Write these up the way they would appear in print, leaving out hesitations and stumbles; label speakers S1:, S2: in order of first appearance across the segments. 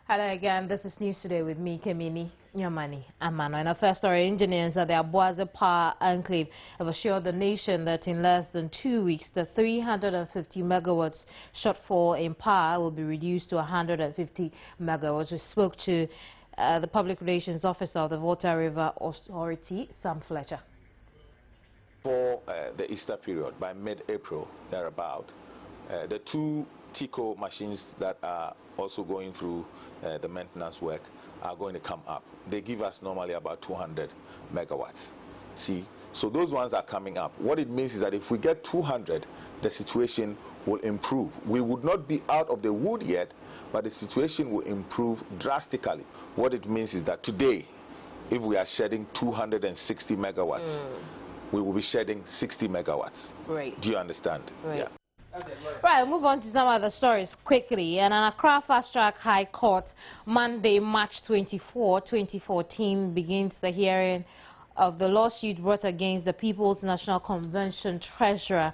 S1: Hello again, this is News Today with me, Kemini, Nyamani, Emmanuel. And our first story, engineers at the Abuaze Power Enclave have assured the nation that in less than 2 weeks, the 350 megawatts shortfall in power will be reduced to 150 megawatts. We spoke to the Public Relations Officer of the Volta River Authority, Sam Fletcher.
S2: For the Easter period, by mid-April, thereabout, the two TICO machines that are also going through the maintenance work are going to come up. They give us normally about 200 megawatts. See, so those ones are coming up. What it means is that if we get 200, the situation will improve. We would not be out of the wood yet, but the situation will improve drastically. What it means is that today, if we are shedding 260 megawatts, we will be shedding 60 megawatts.
S1: Right.
S2: Do you understand?
S1: Right.
S2: Yeah.
S1: Right, we'll move on to some other stories quickly. And an Accra Fast-Track High Court, Monday, March 24, 2014, begins the hearing of the lawsuit brought against the People's National Convention Treasurer,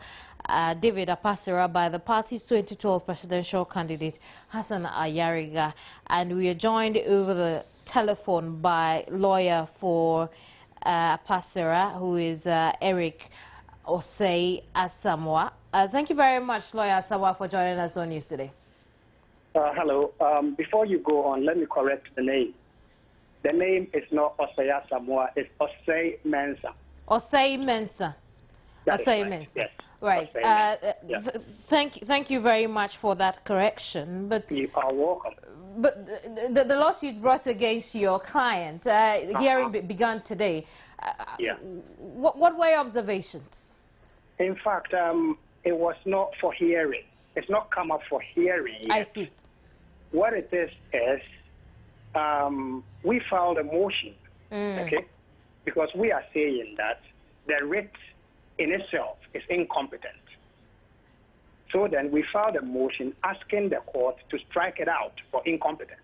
S1: David Apasera, by the party's 2012 presidential candidate, Hassan Ayariga. And we are joined over the telephone by lawyer for Apasera, who is Eric Osei Asamoah. Thank you very much, Lawyer Asamoah, for joining us on News Today.
S3: Hello. Before you go on, let me correct the name. The name is not Osei Asamoah, it's Osei Mensah.
S1: Osei Mensah. Osei Mensah.
S3: Yes.
S1: Right.
S3: Yes.
S1: Thank you very much for that correction. But
S3: you are welcome.
S1: But the lawsuit brought against your client, hearing began today.
S3: Yeah.
S1: What were your observations?
S3: In fact, it was not for hearing. It's not come up for hearing yet.
S1: I see.
S3: What it is we filed a motion, okay, because we are saying that the writ in itself is incompetent. So then we filed a motion asking the court to strike it out for incompetence.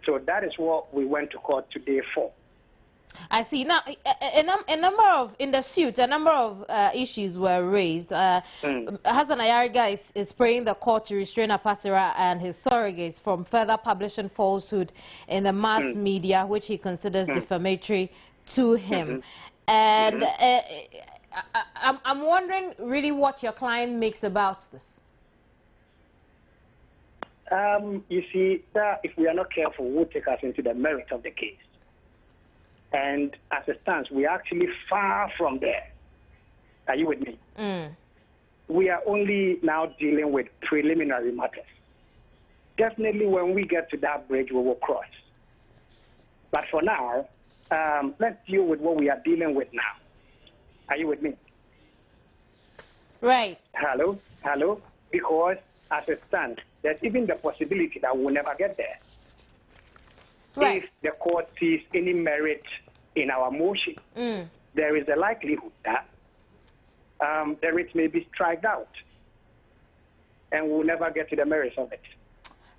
S3: So that is what we went to court today for.
S1: I see. Now, in the suit, a number of issues were raised. Hassan Ayariga is praying the court to restrain Apasera and his surrogates from further publishing falsehood in the mass media, which he considers defamatory to him. And I'm wondering really what your client makes about this.
S3: You see, if we are not careful, we'll take us into the merit of the case. And as it stands, we are actually far from there. Are you with me? We are only now dealing with preliminary matters. Definitely when we get to that bridge, we will cross. But for now, let's deal with what we are dealing with now. Are you with me?
S1: Right.
S3: Hello? Hello? Because as it stands, there's even the possibility that we'll never get there.
S1: Right.
S3: If the court sees any merit in our motion, there is a likelihood that the writ may be striked out, and we'll never get to the merits of it.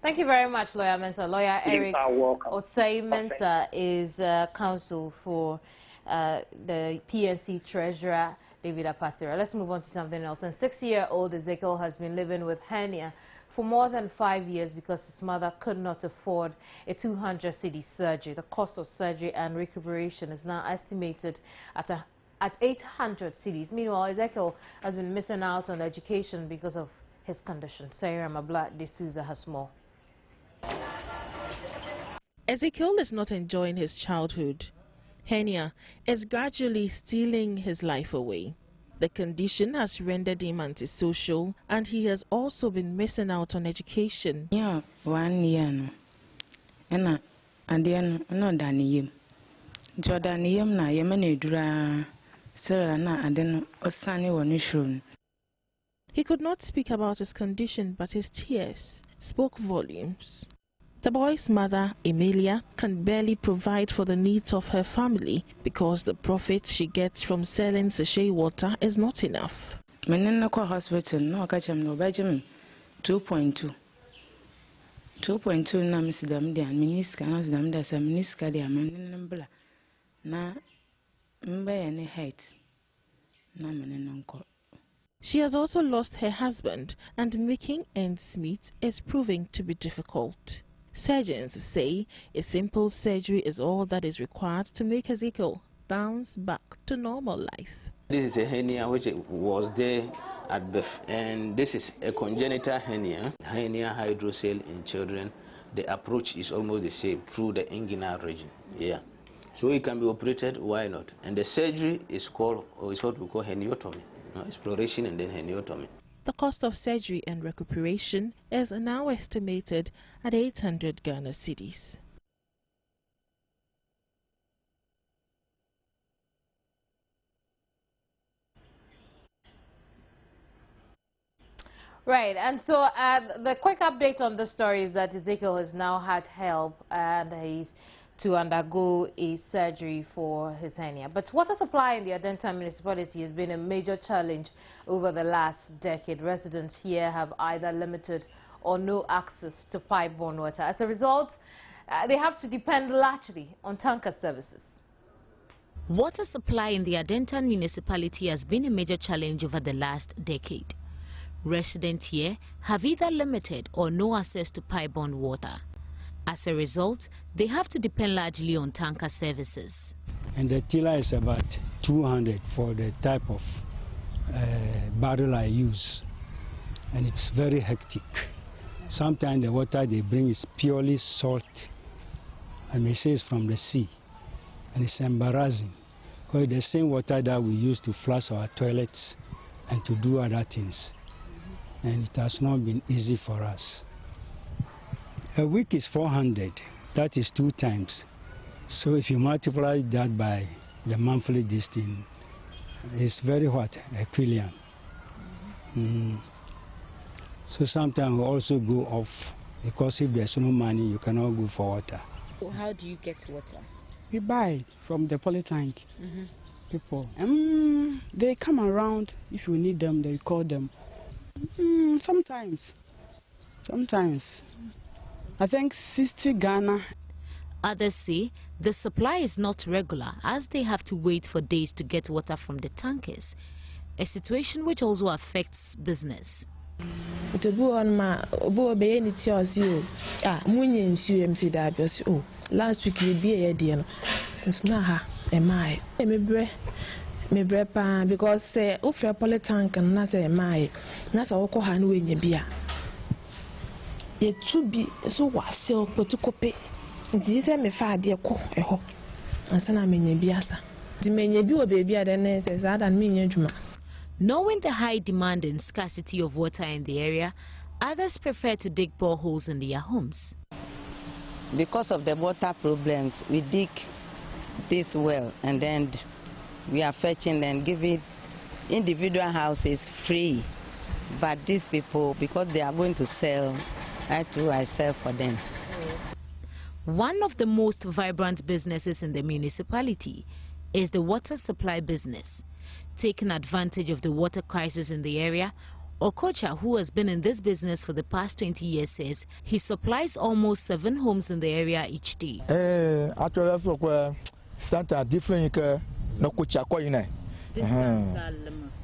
S1: Thank you very much, Lawyer Mensah. Lawyer Eric Osei Mensah is counsel for the PNC Treasurer, David Apasera. Let's move on to something else. And 6-year-old Ezekiel has been living with hernia for more than 5 years because his mother could not afford a 200 cedi surgery. The cost of surgery and recuperation is now estimated at 800 cedis. Meanwhile, Ezekiel has been missing out on education because of his condition. Sarah Mabla de Souza has more.
S4: Ezekiel is not enjoying his childhood. Hernia is gradually stealing his life away. The condition has rendered him antisocial, and he has also been missing out on education.
S5: Yeah, 1 year no. And no Daniyim. Jordaniyim na yemene dura sera na adeno osane wonishun.
S4: He could not speak about his condition, but his tears spoke volumes. The boy's mother, Emilia, can barely provide for the needs of her family because the profit she gets from selling sachet water is not enough.
S5: Menena kwa hospital no akachem no bajim 2.2. 2.2 na misidam dia miniska na sidam da sa miniska dia menena mbla na mbe ne height na menena nko.
S4: She has also lost her husband, and making ends meet is proving to be difficult. Surgeons say a simple surgery is all that is required to make Ezekiel bounce back to normal life.
S6: This is a hernia which was there at birth, and this is a congenital hernia hydrocele in children. The approach is almost the same through the inguinal region. Yeah, so it can be operated. Why not? And the surgery is called, or is what we call herniotomy. Exploration and then herniotomy.
S4: The cost of surgery and recuperation is now estimated at 800 Ghana cedis.
S1: Right, and so the quick update on the story is that Ezekiel has now had help and he's to undergo a surgery for his hernia. But water supply in the Adenta municipality has been a major challenge over the last decade. Residents here have either limited or no access to pipe-borne water. As a result, they have to depend largely on tanker services. Water supply in the Adenta municipality has been a major challenge over the last decade. Residents here have either limited or no access to pipe-borne water. As a result, they have to depend largely on tanker services.
S7: And the tiller is about 200 for the type of barrel I use. And it's very hectic. Sometimes the water they bring is purely salt. I may say it's from the sea. And it's embarrassing. Because it's the same water that we use to flush our toilets and to do other things. And it has not been easy for us. A week is 400, that is 2 times. So if you multiply that by the monthly distance, it's very hot, a quillion. So sometimes we also go off, because if there's no money, you cannot go for water.
S8: How do you get water?
S9: We buy it from the polytank people. They come around, if you need them, they call them. Sometimes. I think 60 Ghana.
S1: Others say the supply is not regular as they have to wait for days to get water from the tankers, a situation which also affects business.
S8: Last week we be a deal. It's not her, because if you're a polytank and not a my, that's all call her when you be. It should be so was so to copy. This is me far dear co a hop. And son, I mean, biasa. The many be a baby at the nest as I than me.
S1: Knowing the high demand and scarcity of water in the area, others prefer to dig boreholes in their homes.
S5: Because of the water problems, we dig this well and then we are fetching and giving individual houses free. But these people, because they are going to sell, I sell for them.
S1: One of the most vibrant businesses in the municipality is the water supply business. Taking advantage of the water crisis in the area, Okocha, who has been in this business for the past 20 years, says he supplies almost 7 homes in the area each day.
S10: Actually, for different no kucha ko ina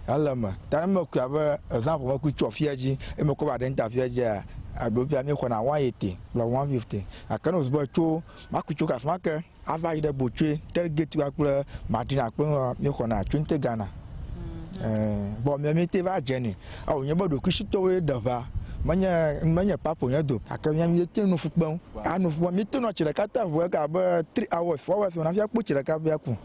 S10: alama tarama ku aba example ku chofiaji e me ko ba den tafiaji a do bia me ko na 180 plus 150 akana usbo cho makucho ka smaka ava ide bochwe target wa ku madina ko me ko na 20 Ghana bo me me te va jeni a onye bodo ku shito we dava manya papo nya do akanya me te no fukpon anu fukpon me te no chire kata vo ka ba 3 hours 4 hours na fia ku chire ka bia ku.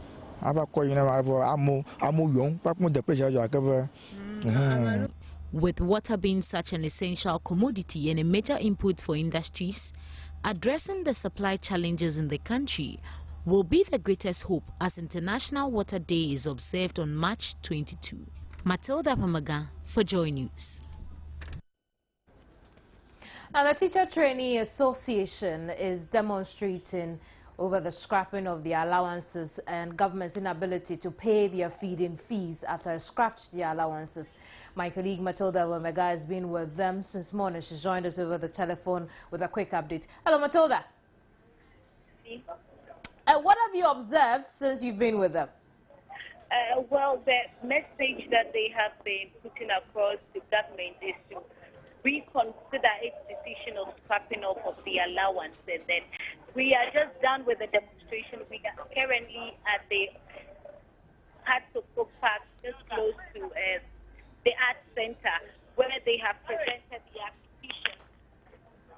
S1: With water being such an essential commodity and a major input for industries, addressing the supply challenges in the country will be the greatest hope as International Water Day is observed on March 22. Matilda Pamaga for Joy News. Now, the Teacher Trainee Association is demonstrating over the scrapping of the allowances and government's inability to pay their feeding fees after it scrapped the allowances. My colleague Matilda Wamega has been with them since morning. She's joined us over the telephone with a quick update. Hello, Matilda. What have you observed since you've been with them?
S11: Well, the message that they have been putting across the government is to reconsider its decision of scrapping off of the allowance. And then we are just done with the demonstration. We are currently at the Hearts of Folk Park, just close to the Arts Center, where they have presented the application.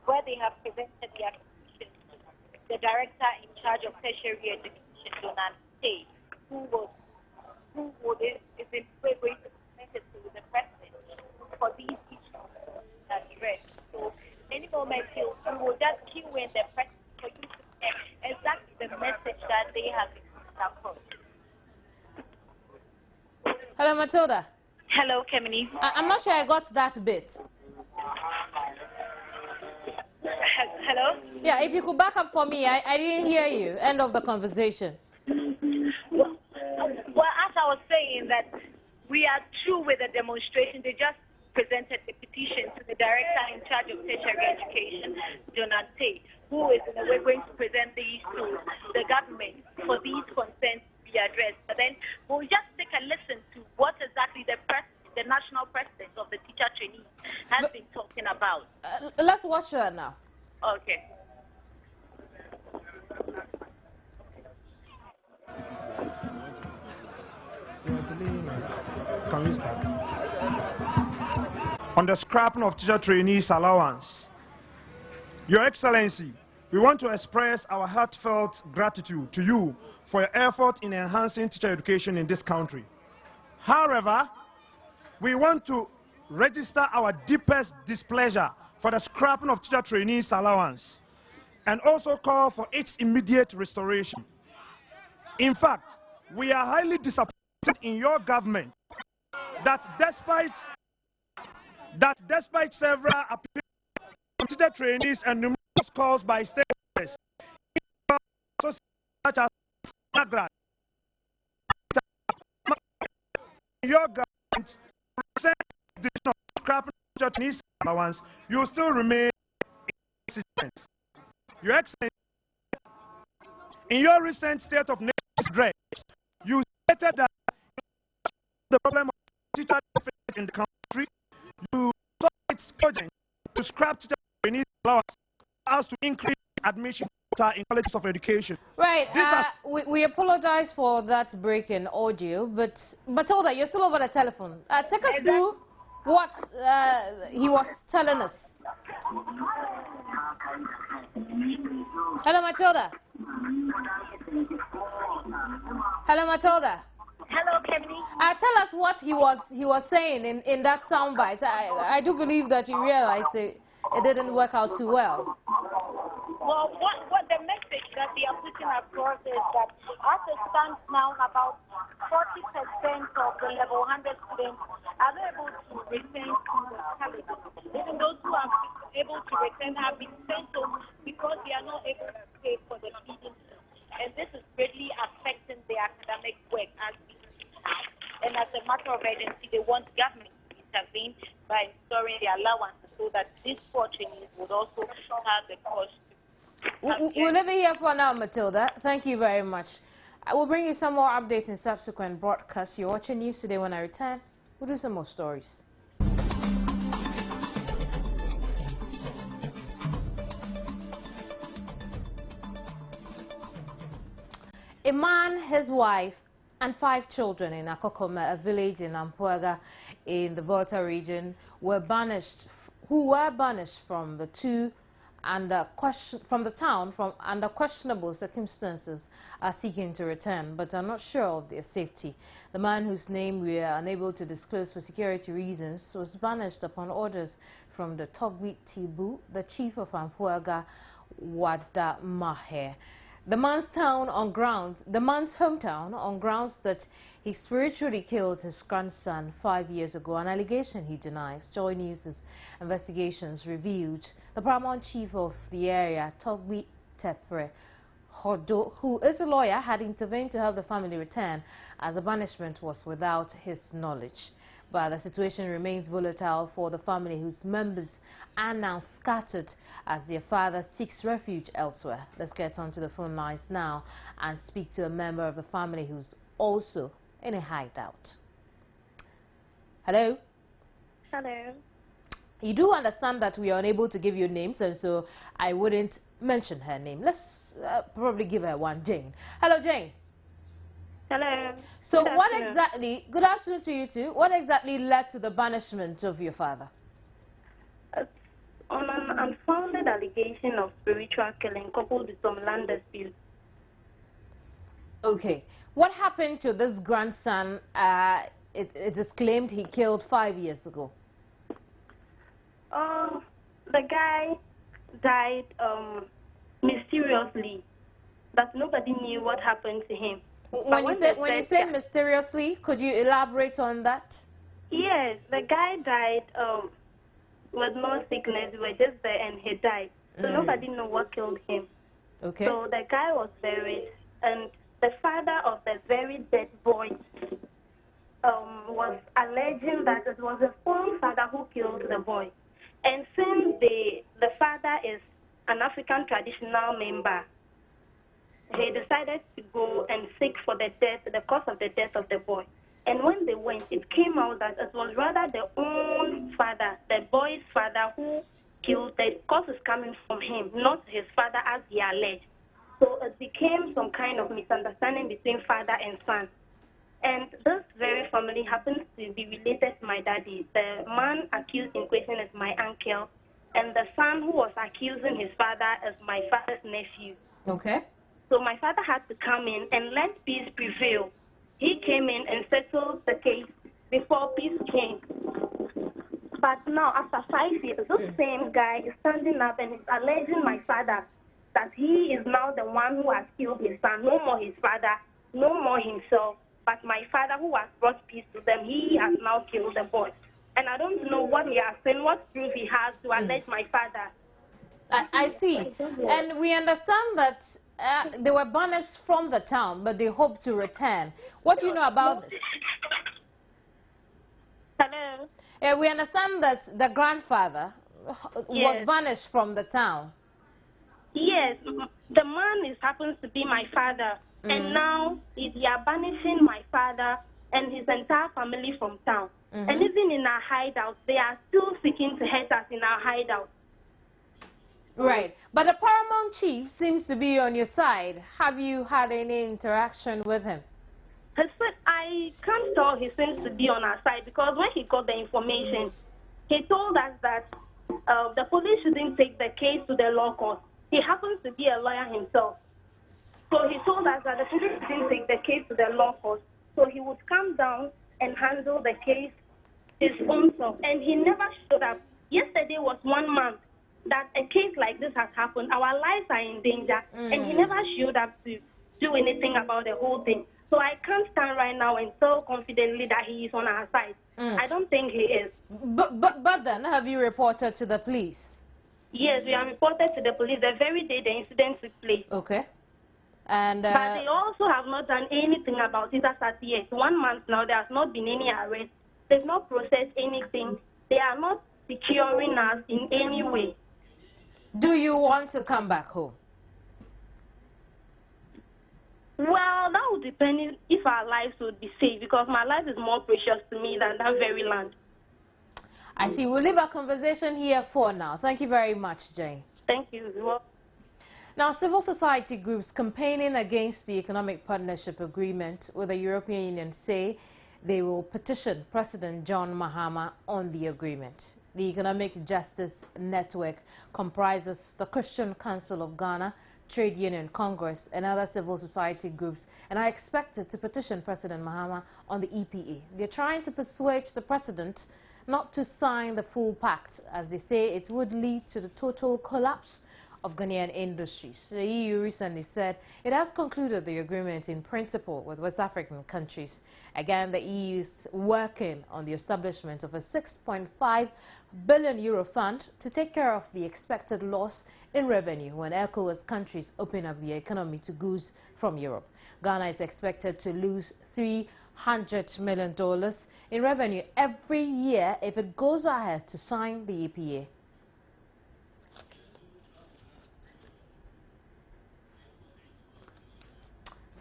S11: To the director in charge of tertiary education, Joynews Today, is in way going to present it to the president for these issues that addressed. So any moment we will just cue in the president for you to get exactly the message that they have been across.
S1: Hello, Matilda.
S11: Hello, Kemini.
S1: I'm not sure I got that bit.
S11: Hello?
S1: Yeah, if you could back up for me, I didn't hear you. End of the conversation.
S11: Well, as I was saying that we are through with the demonstration. They just presented a petition to the director in charge of tertiary education, Joynews Today, who is in a way going to present these to the government for these concerns to be addressed. But then we'll just take a listen to what exactly the national president of the teacher trainees has been talking about.
S1: Let's watch her now.
S11: Okay.
S12: Can we start? On the scrapping of teacher trainees allowance. Your Excellency, we want to express our heartfelt gratitude to you for your effort in enhancing teacher education in this country. However, we want to register our deepest displeasure for the scrapping of teacher trainees allowance and also call for its immediate restoration. In fact, we are highly disappointed in your government that despite several appeals from teacher trainees and numerous calls by stakeholders, such as Nagra, your government present the decision of scrapping teacher trainees allowance, you still remain inconsistent. Your Excellency, in your recent State of Nation's address, you stated that the problem of teacher deficit in the country, you saw it's urgent to scrap teacher trainees allowance as to increase admission in colleges of education.
S1: Right, we apologize for that break in audio, but Matilda, you're still over the telephone. Take us through what he was telling us. Hello, Matilda. Hello, Matilda.
S11: Hello, Kemini.
S1: Tell us what he was saying in that soundbite. I do believe that you realized it didn't work out too well.
S11: Well, what the message that they are putting across is that as it stands now, about 40% of the level 100 students are not able to return to the college. Even those who are able to return have been sent home because they are not able to pay for the feeding. And this is greatly affecting their academic work as we speak. And as a matter of urgency, they want government to intervene by restoring the allowances so that these poor trainees would also have the cost.
S1: We'll leave it here for now, Matilda. Thank you very much. I will bring you some more updates in subsequent broadcasts. You're watching News Today. When I return, we'll do some more stories. A man, his wife, and 5 children in Akokoma, a village in Ampuaga in the Volta region, who were banished from the town under questionable circumstances, are seeking to return, but are not sure of their safety. The man, whose name we are unable to disclose for security reasons, was banished upon orders from the Togwi Tibu, the chief of Ampuaga, Wadamahe. The man's hometown on grounds that he spiritually killed his grandson 5 years ago, an allegation he denies. Joynews' investigations revealed the paramount chief of the area, Togwi Tepre Hodo, who is a lawyer, had intervened to help the family return as the banishment was without his knowledge. But the situation remains volatile for the family, whose members are now scattered as their father seeks refuge elsewhere. Let's get onto the phone lines now and speak to a member of the family who's also in a hideout. Hello?
S13: Hello.
S1: You do understand that we are unable to give you names, and so I wouldn't mention her name. Let's probably give her one, Jane. Hello, Jane.
S13: Hello.
S1: So what exactly, good afternoon to you too, what exactly led to the banishment of your father?
S13: On an unfounded allegation of spiritual killing coupled with some land disputes.
S1: Okay. What happened to this grandson it is claimed he killed 5 years ago?
S13: The guy died mysteriously, that nobody knew what happened to him.
S1: When you say mysteriously, could you elaborate on that?
S13: Yes, the guy died with no sickness. We were just there and he died. So nobody knew what killed him.
S1: Okay.
S13: So the guy was buried, and the father of the very dead boy was alleging that it was the own father who killed the boy. And since the father is an African traditional member, he decided to go and seek for the cause of the death of the boy. And when they went, it came out that it was rather the own father, the boy's father, who killed. The cause is coming from him, not his father as he alleged. So it became some kind of misunderstanding between father and son. And this very family happens to be related to my daddy. The man accused in question is my uncle, and the son who was accusing his father is my father's nephew.
S1: Okay.
S13: So my father had to come in and let peace prevail. He came in and settled the case before peace came. But now, after 5 years, this same guy is standing up and is alleging my father that he is now the one who has killed his son. No more his father, no more himself, but my father who has brought peace to them, he has now killed the boy. And I don't know what he has seen, what proof he has to allege my father.
S1: I see. And we understand that they were banished from the town, but they hope to return. What do you know about this?
S13: Hello?
S1: We understand that the grandfather was banished from the town.
S13: Yes, the man happens to be my father, and now they are banishing my father and his entire family from town. And even in our hideout, they are still seeking to hurt us in our hideout.
S1: Right, but the paramount chief seems to be on your side. Have you had any interaction with him?
S13: I can't tell he seems to be on our side, because when he got the information, he told us that the police shouldn't take the case to the law court. He happens to be a lawyer himself. So he told us that the police shouldn't take the case to the law court. So he would come down and handle the case his own self. And he never showed up. Yesterday was 1 month that a case like this has happened. Our lives are in danger. And he never showed up to do anything about the whole thing. So I can't stand right now and tell confidently that he is on our side. I don't think he is.
S1: But then, have you reported to the police?
S13: Yes, we have reported to the police the very day the incident took place.
S1: Okay. And
S13: but they also have not done anything about it as at yet. 1 month now, there has not been any arrest. They've not processed anything. They are not securing us in any way.
S1: Do you want to come back home?
S13: Well, that would depend if our lives would be safe, because my life is more precious to me than that very land.
S1: I see. We'll leave our conversation here for now. Thank you very much, Jane.
S13: Thank you.
S1: Now, civil society groups campaigning against the Economic Partnership Agreement with the European Union say they will petition President John Mahama on the agreement. The Economic Justice Network comprises the Christian Council of Ghana, Trade Union Congress, and other civil society groups, and are expected to petition President Mahama on the EPA. They're trying to persuade the president not to sign the full pact, as they say it would lead to the total collapse of Ghanaian industries. The EU recently said it has concluded the agreement in principle with West African countries. Again, the EU is working on the establishment of a €6.5 billion fund to take care of the expected loss in revenue when ECOWAS countries open up the economy to goods from Europe. Ghana is expected to lose $300 million in revenue every year if it goes ahead to sign the EPA.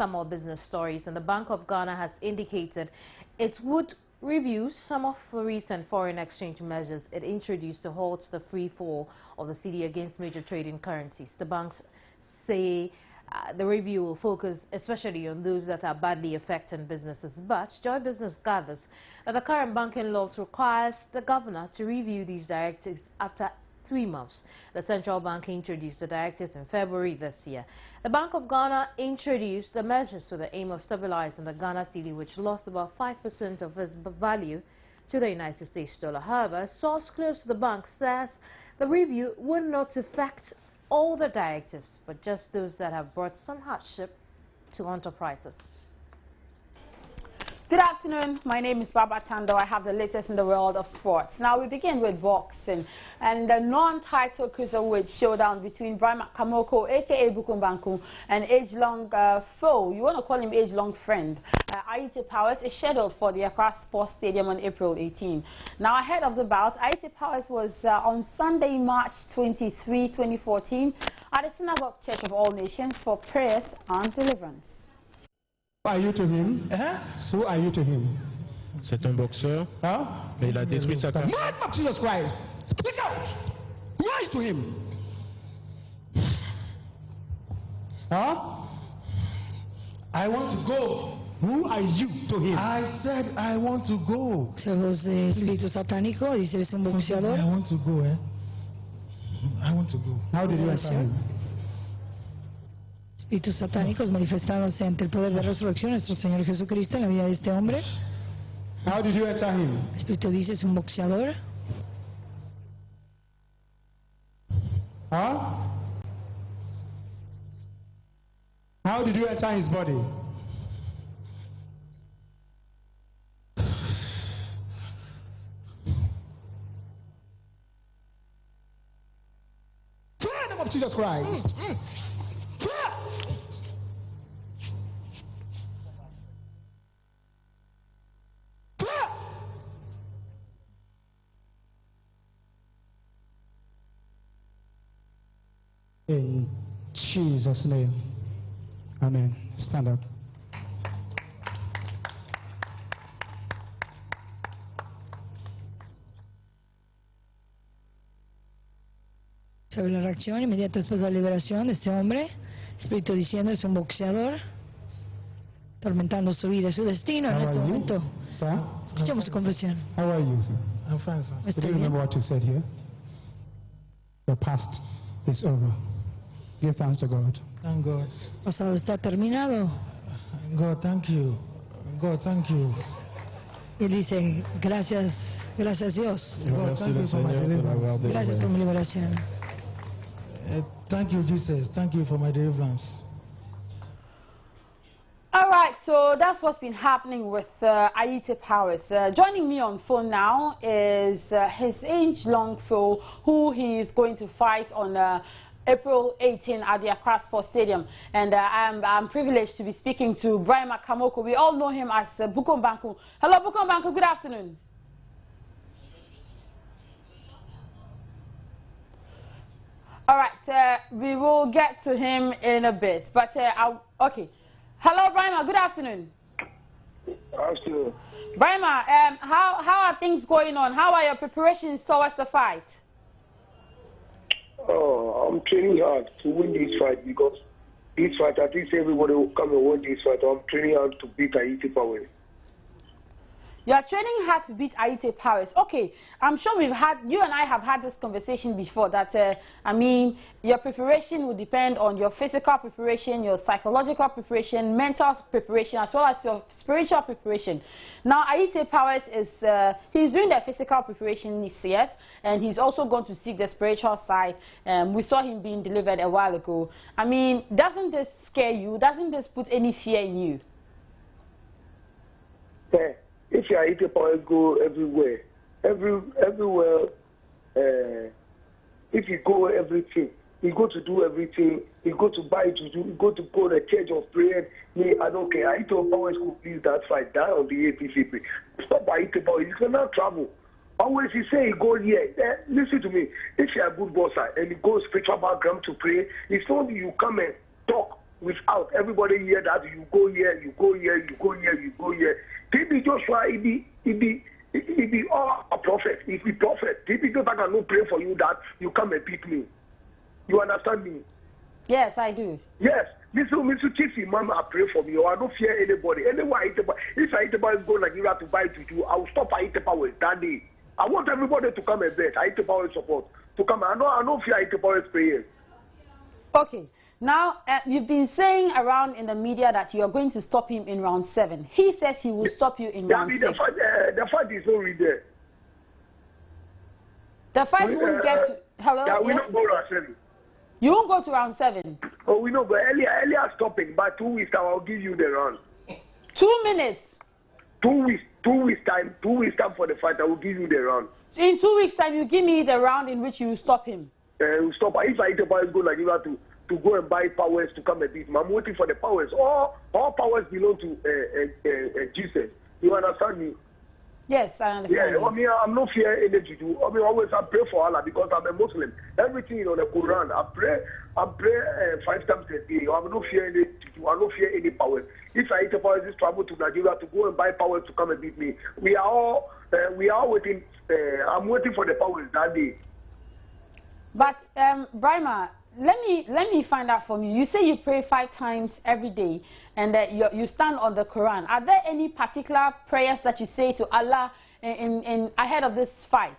S1: some more business stories, and the Bank of Ghana has indicated it would review some of the recent foreign exchange measures it introduced to halt the free fall of the cedi against major trading currencies. The banks say the review will focus especially on those that are badly affecting businesses. But Joy Business gathers that the current banking laws requires the governor to review these directives after 3 months. The central bank introduced the directives in February this year. The Bank of Ghana introduced the measures with the aim of stabilizing the Ghana cedi, which lost about 5% of its value to the United States dollar. However, a source close to the bank says the review will not affect all the directives, but just those that have brought some hardship to enterprises.
S14: Good afternoon. My name is Baba Tando. I have the latest in the world of sports. Now we begin with boxing and the non-title cruiserweight showdown between Brahma Kamoko, aka Bukumbanku, and age-long foe. You want to call him age-long friend. Aite Powers is scheduled for the Accra Sports Stadium on April 18. Now ahead of the bout, Aite Powers was on Sunday, March 23, 2014, at the Synagogue Church of All Nations for prayers and deliverance.
S15: Who are you to him? Who are you to him?
S16: C'est un boxeur. Mais il a détruit sa carrière.
S15: Man of Jesus Christ, speak out. Who are you to him? I want to go. Who are you to him? I said I want to go.
S17: Se voz de espíritu satánico, dice es un boxeador.
S15: I want to go, I want to go. How did you answer him?
S17: Espíritus satánicos manifestándose ante el poder de resurrección nuestro Señor Jesucristo en la vida de este hombre.
S15: How did you enter him?
S17: El Espíritu dice es un boxeador.
S15: How did you enter his body? Fire in the name of Jesus Christ. In Jesus' name. Amen. Stand up.
S17: Sobre la reacción inmediata después de la liberación de este hombre, espíritu diciendo es un boxeador, atormentando su vida y su destino en este momento. Escuchemos su confesión.
S15: How are you, sir? I'm fine, sir. Do you remember what you said here? The past is over. Give thanks to God.
S18: Thank God.
S17: Pasado está terminado.
S18: God, thank you. God, thank you.
S17: Y él dice, gracias, gracias Dios.
S18: God, thank you for my deliverance.
S17: Gracias por mi liberación.
S18: Thank you, Jesus. Thank you for my deliverance.
S14: All right, so that's what's been happening with Aite Powers. Joining me on phone now is his age-long foe, who he is going to fight on April 18 at the Accra Sports Stadium. And I'm privileged to be speaking to Brahma Kamoko. We all know him as Bukumbanku. Hello, Bukumbanku. Good afternoon. All right, we will get to him in a bit. But, okay. Hello, Brahma. Good afternoon.
S19: Afternoon.
S14: Brahma, how are things going on? How are your preparations towards the fight?
S19: Oh, I'm training hard to win this fight because this fight, I think everybody will come and win this fight. I'm training hard to beat Aite Powers.
S14: You are training hard to beat Aite Powers. Okay, I'm sure you and I have had this conversation before that, I mean, your preparation will depend on your physical preparation, your psychological preparation, mental preparation, as well as your spiritual preparation. Now, Aite Powers is, he's doing the physical preparation, yes, and he's also going to seek the spiritual side. We saw him being delivered a while ago. I mean, doesn't this scare you? Doesn't this put any fear in you?
S19: Yeah. If you Aite Powers go everywhere, if you go everything, you go to do everything, you go to buy to do, you go to the church of prayer. Me, I don't care. Aite Powers could please that fight down on the APCP. Stop Aite Powers. You cannot travel. Always he say he go here. Listen to me. If you are a good boxer and you go spiritual background to pray, it's only you come and talk without everybody hear that you go here, you go here, you go here, you go here. TB Joshua, it be all a prophet. If he prophet, TB Joshua can no pray for you that you come and pick me. You understand me?
S14: Yes, I do.
S19: Yes. Mr. Chief Imam, I pray for me, or I don't fear anybody. Anyway, if I go Nigeria to buy juju, I will stop Aitepa with that day. I want everybody to come and bet. Aitepa will support. To come. I don't fear Aitepa's prayers.
S14: Okay. Now, you've been saying around in the media that you are going to stop him in round 7. He says he will stop you in round 6.
S19: The fight is already there.
S14: The fight won't get to... Hello?
S19: Yeah, we don't go round 7.
S14: You won't go to round 7?
S19: Oh, we know, but earlier stopping. By 2 weeks time, I'll give you the round.
S14: 2 minutes?
S19: 2 weeks. 2 weeks time. 2 weeks time for the fight, I will give you the round.
S14: In 2 weeks time, you give me the round in which you stop him?
S19: We'll stop. If I go Nigeria to go and buy powers to come and beat me, I'm waiting for the powers. All powers belong to Jesus. You understand me?
S14: Yes, I understand.
S19: Yeah, I mean, I'm not fear any juju. I mean, always I pray for Allah because I'm a Muslim. Everything on the Quran, I pray 5 times a day. I'm not fear any juju. I don't fear any power. If I eat powers, this travel to Nigeria to go and buy powers to come and beat me, we are all waiting. I'm waiting for the powers that day.
S14: But Brima, let me find out from you. You say you pray 5 times every day, and that you stand on the Quran. Are there any particular prayers that you say to Allah in ahead of this fight?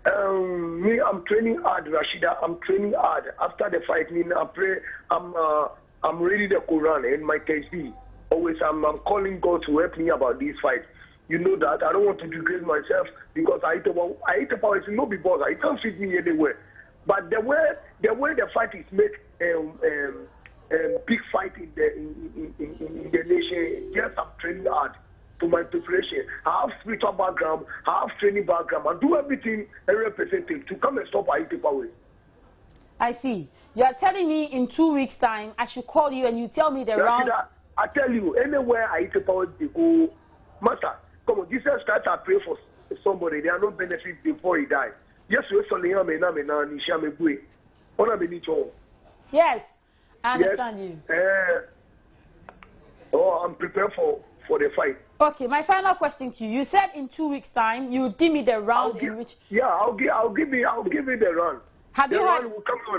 S19: Me, I'm training hard, Rashida. I'm training hard. After the fight, I pray. I'm reading the Quran in my KSB. Always, I'm calling God to help me about this fight. You know that I don't want to degrade myself because I eat about it. No, because it can't fit me anywhere. But the way the fight is made, big fight in the nation. Yes, I'm training hard to my preparation. I have spiritual background. I have training background. I do everything representative to come and stop Aitepa.
S14: I see. You are telling me in 2 weeks' time I should call you and you tell me the round.
S19: I tell you, anywhere Aitepa they go, master. Come on, Jesus Christ, I pray for somebody. They are not benefit before he dies. Yes,
S14: yes, I understand you.
S19: I'm prepared for the fight.
S14: Okay, my final question to you. You said in 2 weeks' time you will give me the round in which.
S19: Yeah, I'll give you the round.
S14: Have you heard?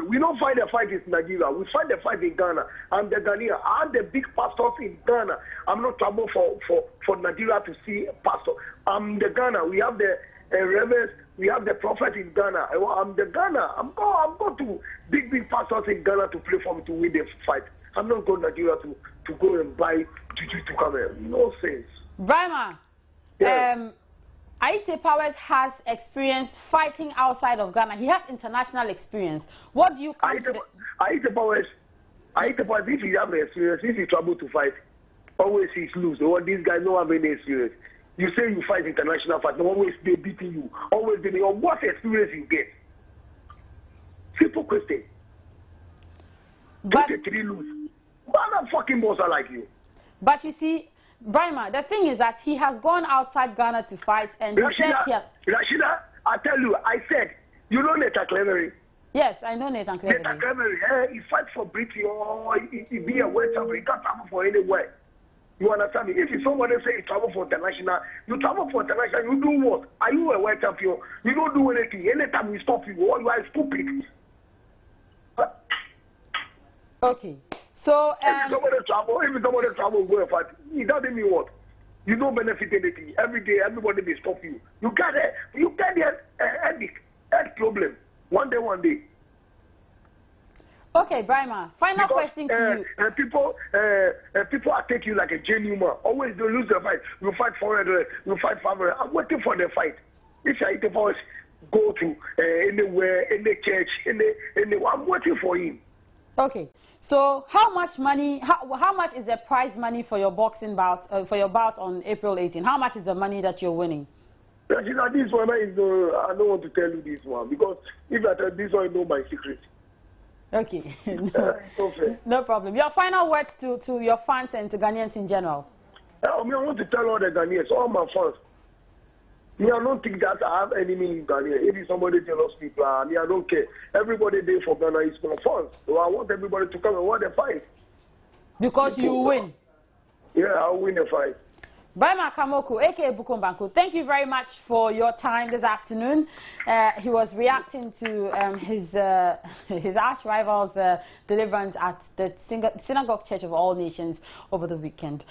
S19: We don't fight the fight in Nigeria. We fight the fight in Ghana. I'm the Ghanaian. I'm the big pastors in Ghana. I'm not trouble for Nigeria to see a pastor. I'm the Ghana. We have the reverends. We have the prophet in Ghana. I'm the Ghana. I'm going to big pastors in Ghana to pray for me to win the fight. I'm not going to Nigeria to go and buy to come here. No sense.
S14: Brima, yes. Aitepa has experience fighting outside of Ghana. He has international experience. What do you come to
S19: Aitepa, if he have experience, if he trouble to fight, always he's lose. These guys don't have any experience. You say you fight international fight, always they beating you. Always they what experience you get? Simple question.
S14: But
S19: three lose. Why not fucking boss are like you?
S14: But you see, Brima, the thing is that he has gone outside Ghana to fight, and he said here.
S19: Rashida, I tell you, I said, you know Nathan Clevery?
S14: Yes, I know Nathan Clevery.
S19: Nathan Clevery, he fights for Britain or he be a West Africa, he can't travel for anywhere. You understand me? If somebody say you travel for international, you travel for international, you do what? Are you a world champion? You don't do anything. Anytime we stop you, you are stupid.
S14: Okay. So
S19: if somebody travel go and fight, it doesn't mean what? You don't benefit anything. Every day, everybody may stop you. You get a head problem. One day.
S14: Okay, Brima. Final question to you.
S19: People are taking you like a genuine. Always they lose the fight. You fight 400, you fight 500. I'm waiting for the fight. If I eat the voice, go to anywhere, any church, anywhere. I'm waiting for him.
S14: Okay, so how much money? How much is the prize money for your boxing bout? For your bout on April 18? How much is the money that you're winning?
S19: This one is I don't want to tell you this one because if I tell this one, I know my secret.
S14: Okay, no problem. Your final words to your fans and to Ghanaians in general.
S19: I want to tell all the Ghanaians, all my fans, Me, I don't think that I have enemy in Ghana. If somebody jealous people, me, I don't care. Everybody there for Ghana is for fun. So I want everybody to come and want the fight.
S14: Because you win.
S19: Yeah, I'll win the fight.
S14: Baima Kamoku, aka Bukombanku, thank you very much for your time this afternoon. He was reacting to his arch rival's deliverance at the Synagogue Church of All Nations over the weekend.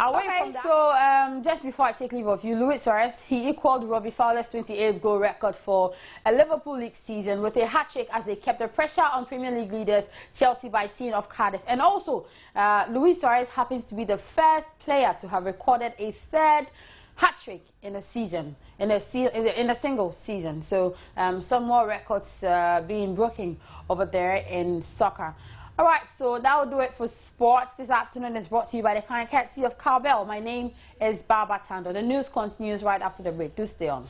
S14: Away from that, so just before I take leave of you, Luis Suarez, he equaled Robbie Fowler's 28-goal record for a Liverpool League season with a hat-trick as they kept the pressure on Premier League leaders Chelsea by seeing off Cardiff. And also, Luis Suarez happens to be the first player to have recorded a third hat-trick in a season, in a single season. So some more records being broken over there in soccer. All right, so that will do it for sports. This afternoon is brought to you by the kind courtesy of Cowbell. My name is Baba Tando. The news continues right after the break. Do stay on.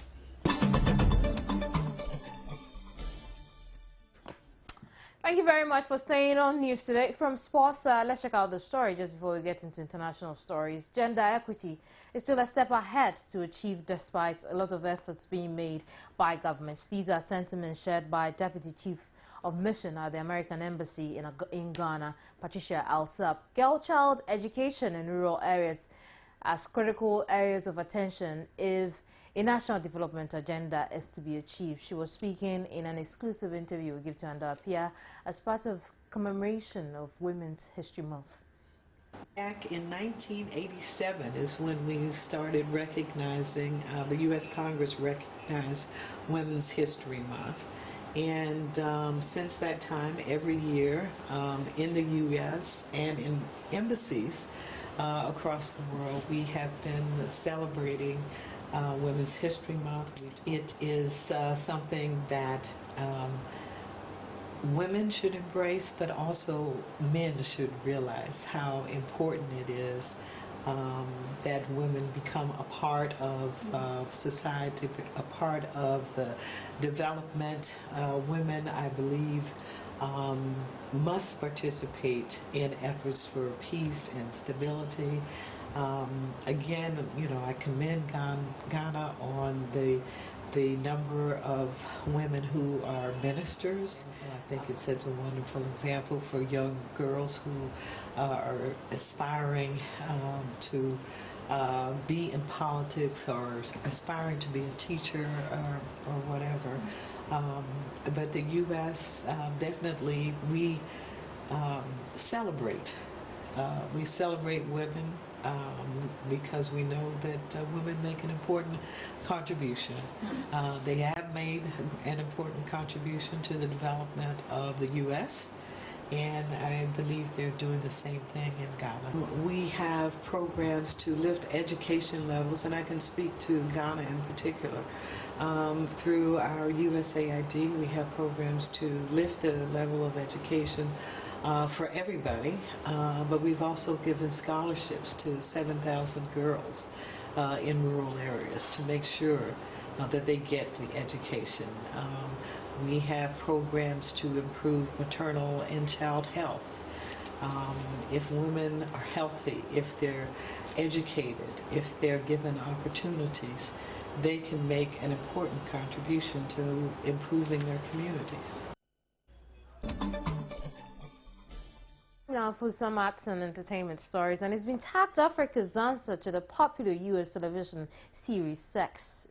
S1: Thank you very much for staying on News Today. From sports, let's check out the story just before we get into international stories. Gender equity is still a step ahead to achieve despite a lot of efforts being made by governments. These are sentiments shared by Deputy Chief of Mission at the American Embassy in Ghana, Patricia Alsop. Girl-child education in rural areas as critical areas of attention if a national development agenda is to be achieved. She was speaking in an exclusive interview we give to Anda Apia as part of commemoration of Women's History Month.
S20: Back in 1987 is when we started recognizing, the U.S. Congress recognized Women's History Month. And since that time, every year in the U.S. and in embassies across the world, we have been celebrating Women's History Month. It is something that women should embrace, but also men should realize how important it is that women become a part of society, a part of the development. Women, I believe, must participate in efforts for peace and stability. Again, you know, I commend Ghana on the number of women who are ministers. I think it sets a wonderful example for young girls who are aspiring to be in politics or aspiring to be a teacher or whatever. But the U.S. Definitely, we celebrate. We celebrate women because we know that women make an important contribution. They have made an important contribution to the development of the U.S. and I believe they're doing the same thing in Ghana. We have programs to lift education levels, and I can speak to Ghana in particular. Through our USAID, we have programs to lift the level of education for everybody, but we've also given scholarships to 7,000 girls in rural areas to make sure that they get the education. We have programs to improve maternal and child health. If women are healthy, if they're educated, if they're given opportunities, they can make an important contribution to improving their communities.
S1: Now for some arts and entertainment stories, and it's been tagged Africa's answer to the popular U.S. television series Sex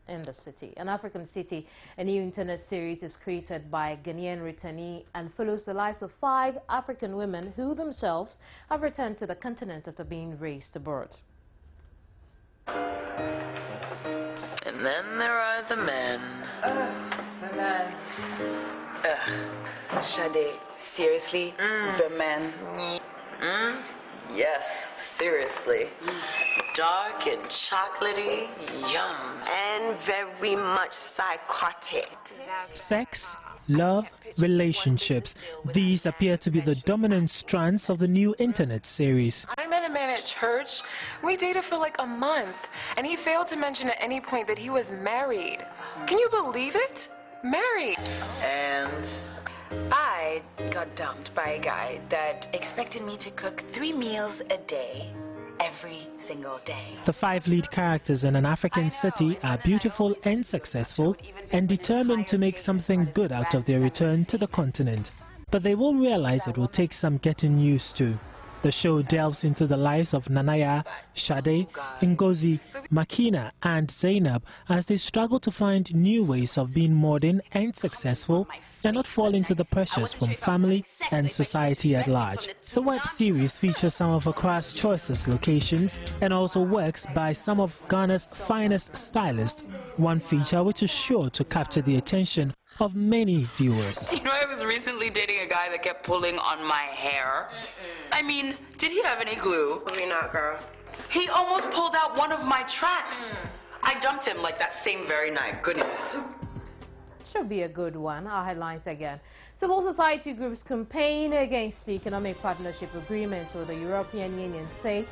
S1: in the City. An African City, a new internet series, is created by Ghanaian returnee and follows the lives of 5 African women who themselves have returned to the continent after being raised abroad.
S21: And then there are the men.
S22: My man. Sade, seriously? The men?
S21: Yes, seriously. Dark and chocolatey, yum.
S22: And very much psychotic.
S23: Sex, love, relationships. These appear to be the dominant strands of the new internet series.
S24: I met a man at church. We dated for like a month, and he failed to mention at any point that he was married. Can you believe it? Married.
S21: And
S22: I got dumped by a guy that expected me to cook 3 meals a day every single day.
S23: The 5 lead characters in an African city are beautiful and successful and determined to make something good out of their return to the continent. But they will realize it will take some getting used to. The show delves into the lives of Nanaya, Shade, Ngozi, Makina and Zainab as they struggle to find new ways of being modern and successful and not fall into the pressures from family and society at large. The web series features some of Accra's choicest locations and also works by some of Ghana's finest stylists, one feature which is sure to capture the attention of many viewers.
S2: You know, I was recently dating a guy that kept pulling on my hair. I mean, did he have any clue?
S22: Maybe not, girl.
S2: He almost pulled out one of my tracks. I dumped him like that same very night. Goodness.
S1: Should be a good one. Our headlines again. Civil society groups campaign against the economic partnership agreement with the European Union say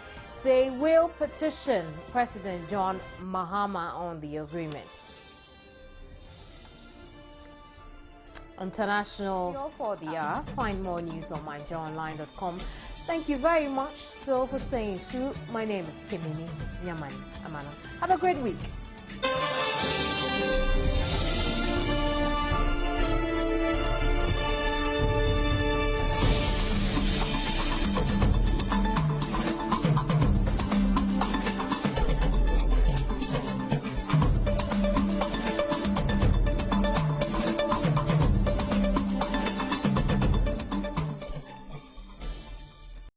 S1: they will petition President John Mahama on the agreement. International for the hour. Find more news on myjoyonline.com. Thank you very much still for staying tuned. My name is Kimini Nyamani Amano. Have a great week.